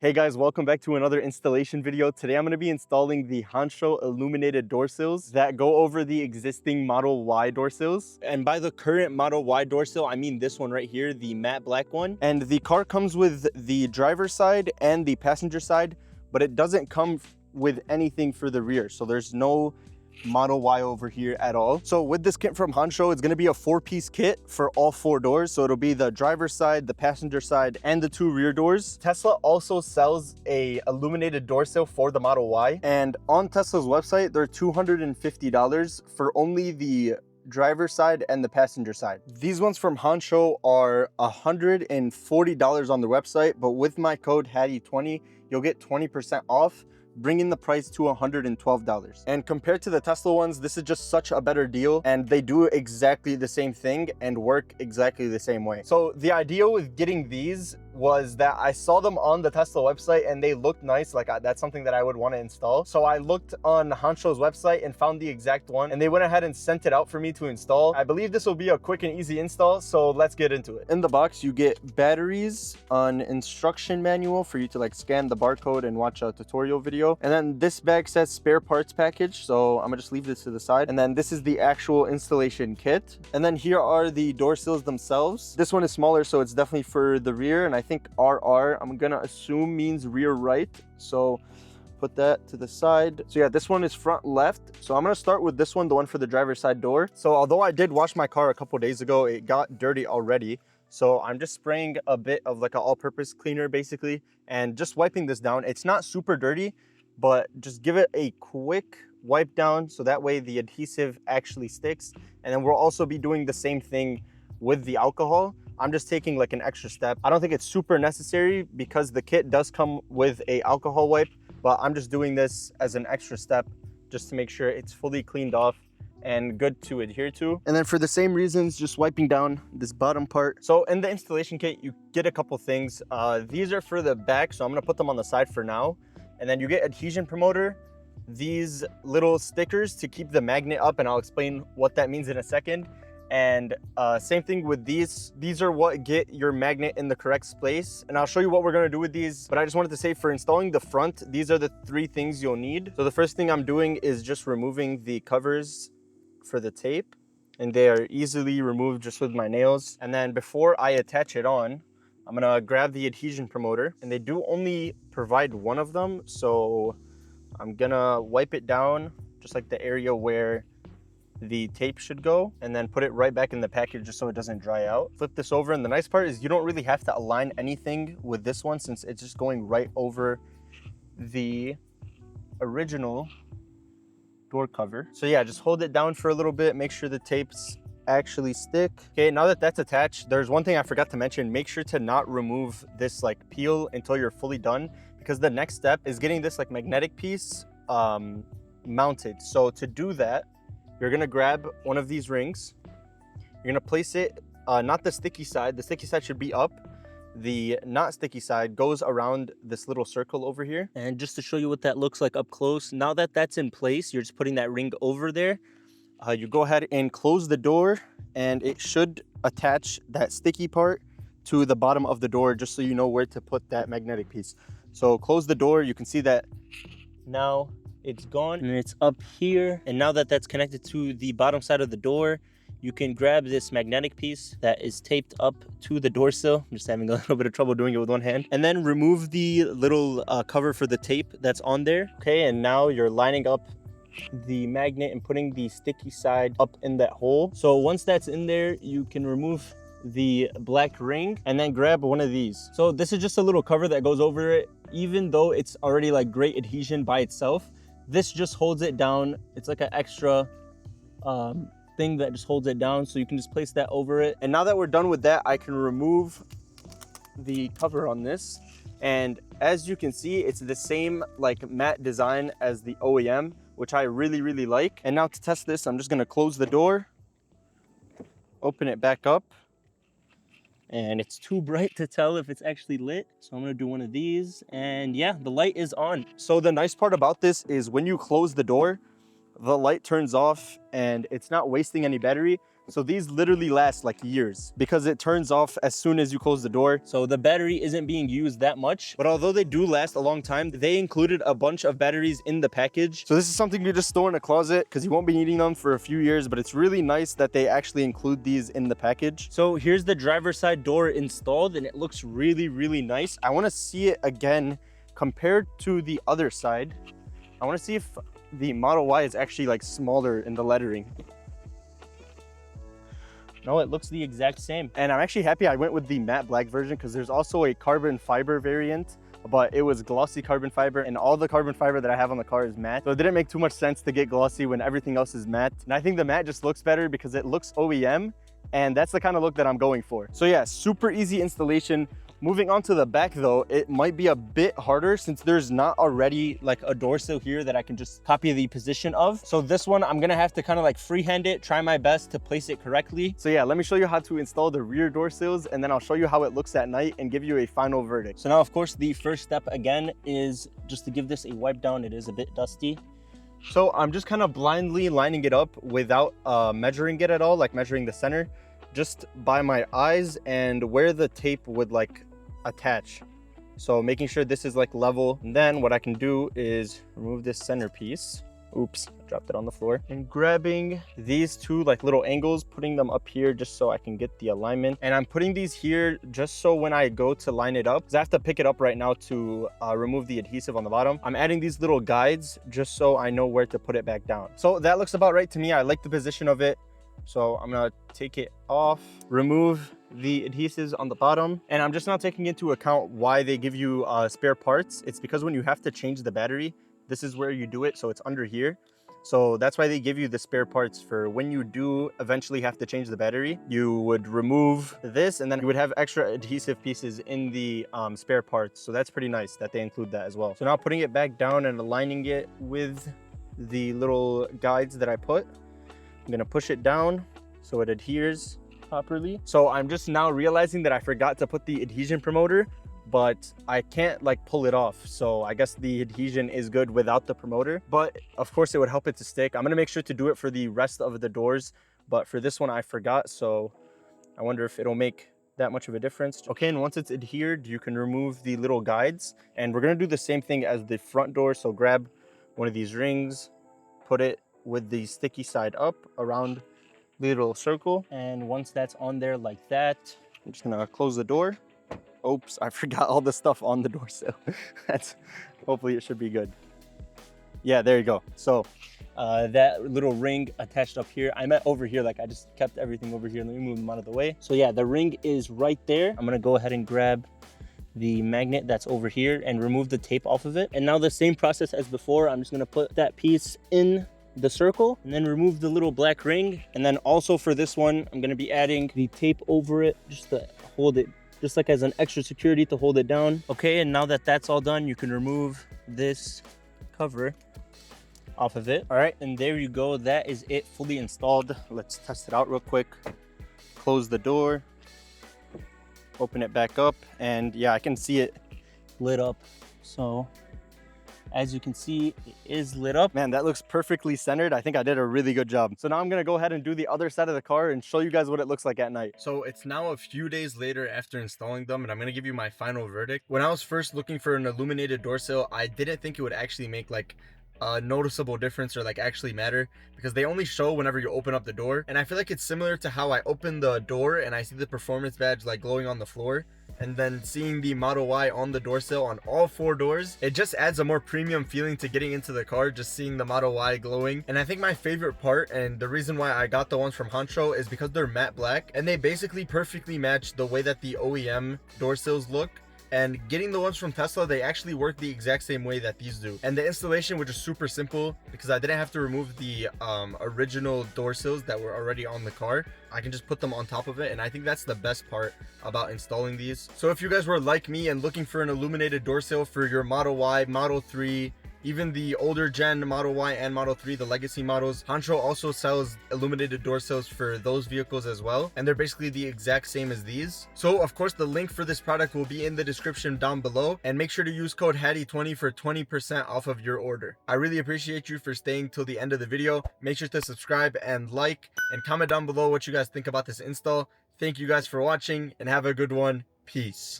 Hey guys, welcome back to another installation video. Today I'm going to be installing the Hansshow illuminated door sills that go over the existing Model Y door sills. And by the current Model Y door sill, I mean this one right here, the matte black one. And the car comes with the driver's side and the passenger side, but it doesn't come with anything for the rear. So there's no Model Y over here at all. So with this kit from Hansshow, it's going to be a 4-piece kit for all 4 doors. So it'll be the driver's side, the passenger side, and the 2 rear doors. Tesla also sells a illuminated door sill for the Model Y, and on Tesla's website they're $250 for only the driver's side and the passenger side. These ones from Hansshow are $140 on their website, but with my code Hadi20 you'll get 20% off, bringing the price to $112. And compared to the Tesla ones, this is just such a better deal, and they do exactly the same thing and work exactly the same way. So the idea with getting these was that I saw them on the Tesla website and they looked nice. Like that's something that I would want to install. So I looked on Hanshow's website and found the exact one, and they went ahead and sent it out for me to install. I believe this will be a quick and easy install, so let's get into it. In the box you get batteries, an instruction manual for you to like scan the barcode and watch a tutorial video, and then this bag says spare parts package, so I'm gonna just leave this to the side. And then this is the actual installation kit, and then here are the door sills themselves. This one is smaller, so it's definitely for the rear, and I think RR, I'm gonna assume means rear right, so put that to the side. So yeah, this one is front left, so I'm gonna start with this one, the one for the driver's side door. So although I did wash my car a couple days ago, it got dirty already, so I'm just spraying a bit of like an all-purpose cleaner basically and just wiping this down. It's not super dirty, but just give it a quick wipe down so that way the adhesive actually sticks. And then we'll also be doing the same thing with the alcohol. I'm just taking like an extra step. I don't think it's super necessary because the kit does come with a alcohol wipe, but I'm just doing this as an extra step just to make sure it's fully cleaned off and good to adhere to. And then for the same reasons, just wiping down this bottom part. So in the installation kit, you get a couple things. These are for the back, so I'm gonna put them on the side for now. And then you get adhesion promoter, these little stickers to keep the magnet up, and I'll explain what that means in a second. And same thing with these are what get your magnet in the correct place, and I'll show you what we're going to do with these. But I just wanted to say, for installing the front, these are the 3 things you'll need. So the first thing I'm doing is just removing the covers for the tape, and they are easily removed just with my nails. And then before I attach it on, I'm gonna grab the adhesion promoter, and they do only provide one of them, so I'm gonna wipe it down just like the area where the tape should go, and then put it right back in the package just so it doesn't dry out. Flip this over, and the nice part is you don't really have to align anything with this one since it's just going right over the original door cover. So yeah, just hold it down for a little bit, make sure the tapes actually stick. Okay, now that that's attached, there's one thing I forgot to mention. Make sure to not remove this like peel until you're fully done, because the next step is getting this like magnetic piece mounted. So to do that, you're gonna grab one of these rings, you're gonna place it, not the sticky side should be up, the not sticky side goes around this little circle over here. And just to show you what that looks like up close, now that that's in place, you're just putting that ring over there. You go ahead and close the door, and it should attach that sticky part to the bottom of the door, just so you know where to put that magnetic piece. So close the door, you can see that now it's gone and it's up here. And now that that's connected to the bottom side of the door, you can grab this magnetic piece that is taped up to the door sill. I'm just having a little bit of trouble doing it with one hand. And then remove the little cover for the tape that's on there. Okay, and now you're lining up the magnet and putting the sticky side up in that hole. So once that's in there, you can remove the black ring and then grab one of these. So this is just a little cover that goes over it. Even though it's already like great adhesion by itself, this just holds it down. It's like an extra thing that just holds it down, so you can just place that over it. And now that we're done with that, I can remove the cover on this, and as you can see, it's the same like matte design as the OEM, which I really like. And now to test this, I'm just gonna close the door, open it back up, and it's too bright to tell if it's actually lit, so I'm gonna do one of these, and yeah, the light is on. So the nice part about this is when you close the door, the light turns off and it's not wasting any battery. So these literally last like years because it turns off as soon as you close the door. So the battery isn't being used that much, but although they do last a long time, they included a bunch of batteries in the package. So this is something you just store in a closet because you won't be needing them for a few years, but it's really nice that they actually include these in the package. So here's the driver's side door installed and it looks really, really nice. I want to see it again compared to the other side. I want to see if the Model Y is actually like smaller in the lettering. No, it looks the exact same. And I'm actually happy I went with the matte black version because there's also a carbon fiber variant, but it was glossy carbon fiber, and all the carbon fiber that I have on the car is matte. So it didn't make too much sense to get glossy when everything else is matte. And I think the matte just looks better because it looks OEM, and that's the kind of look that I'm going for. So yeah, super easy installation. Moving on to the back though, it might be a bit harder since there's not already like a door sill here that I can just copy the position of. So this one, I'm gonna have to kind of like freehand it, try my best to place it correctly. So yeah, let me show you how to install the rear door sills, and then I'll show you how it looks at night and give you a final verdict. So now of course, the first step again is just to give this a wipe down. It is a bit dusty. So I'm just kind of blindly lining it up without measuring it at all, like measuring the center, just by my eyes and where the tape would like attach. So making sure this is like level. And then what I can do is remove this centerpiece. Oops, I dropped it on the floor. And grabbing these two like little angles, putting them up here just so I can get the alignment. And I'm putting these here just so when I go to line it up, because I have to pick it up right now to remove the adhesive on the bottom. I'm adding these little guides just so I know where to put it back down. So that looks about right to me. I like the position of it. So I'm gonna take it off, remove the adhesives on the bottom, and I'm just not taking into account why they give you spare parts. It's because when you have to change the battery, this is where you do it, so it's under here. So that's why they give you the spare parts for when you do eventually have to change the battery. You would remove this, and then you would have extra adhesive pieces in the spare parts. So that's pretty nice that they include that as well. So now putting it back down and aligning it with the little guides that I put, I'm gonna push it down so it adheres properly. So I'm just now realizing that I forgot to put the adhesion promoter, but I can't like pull it off. So I guess the adhesion is good without the promoter, but of course it would help it to stick. I'm gonna make sure to do it for the rest of the doors, but for this one I forgot. So I wonder if it'll make that much of a difference. Okay, and once it's adhered, you can remove the little guides, and we're gonna do the same thing as the front door. So grab one of these rings, put it with the sticky side up around the little circle, and once that's on there like that, I'm just gonna close the door. Oops, I forgot all the stuff on the door sill. That's, hopefully it should be good. Yeah, there you go. So that little ring attached up here, I meant over here, like I just kept everything over here. Let me move them out of the way. So yeah, the ring is right there. I'm gonna go ahead and grab the magnet that's over here and remove the tape off of it. And now the same process as before, I'm just gonna put that piece in the circle and then remove the little black ring. And then also for this one, I'm gonna be adding the tape over it just to hold it, just like as an extra security to hold it down. Okay, and now that that's all done, you can remove this cover off of it. All right, and there you go. That is it, fully installed. Let's test it out real quick. Close the door, open it back up, and yeah, I can see it lit up. So as you can see, it is lit up. Man, that looks perfectly centered. I think I did a really good job. So now I'm gonna go ahead and do the other side of the car and show you guys what it looks like at night. So it's now a few days later after installing them, and I'm gonna give you my final verdict. When I was first looking for an illuminated door sill, I didn't think it would actually make like a noticeable difference or like actually matter, because they only show whenever you open up the door. And I feel like it's similar to how I open the door and I see the performance badge like glowing on the floor, and then seeing the Model Y on the door sill on all 4 doors, it just adds a more premium feeling to getting into the car, just seeing the Model Y glowing. And I think my favorite part, and the reason why I got the ones from Hansshow, is because they're matte black and they basically perfectly match the way that the OEM door sills look. And getting the ones from Tesla, they actually work the exact same way that these do. And the installation was just super simple because I didn't have to remove the original door sills that were already on the car. I can just put them on top of it, and I think that's the best part about installing these. So if you guys were like me and looking for an illuminated door sill for your Model Y, Model 3, Even the older gen Model Y and Model 3, the legacy models, Hansshow also sells illuminated door sills for those vehicles as well, and they're basically the exact same as these. So of course the link for this product will be in the description down below, and make sure to use code Hadi20 for 20% off of your order. I really appreciate you for staying till the end of the video. Make sure to subscribe and like, and comment down below what you guys think about this install. Thank you guys for watching, and have a good one. Peace.